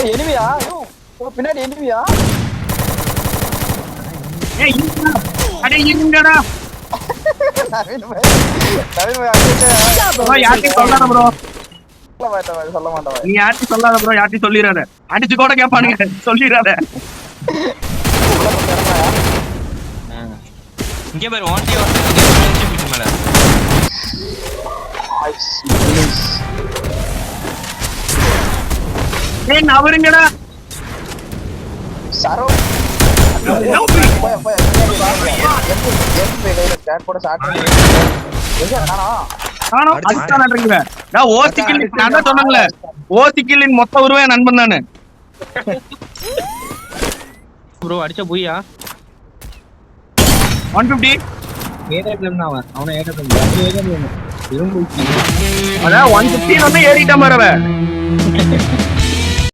எனிமியா பின்னாடி எனிமியா அடே இருங்கடா நவீன் பாய் யார்ட்டையும் சொல்லாத ப்ரோ சொல்ல மாட்டேன் நீ யார்ட்டையும் சொல்லாத ப்ரோ யார்ட்டையும் சொல்லிடாத அடிச்சு கூட கேட்பானுங்க சொல்லிடாத இங்கே பாரு ஓன்டி மேல ஏய் நவருங்கடா சரோ ஓசிக்கிளின் மொத்த உருவ நண்பன் நானு ப்ரோ அடிச்ச போய்யா 150 ஏடபிள்யூ அவன் அவன ஏடபிள்யூ அதான் 150 வந்து ஏறிட்ட மாதிரி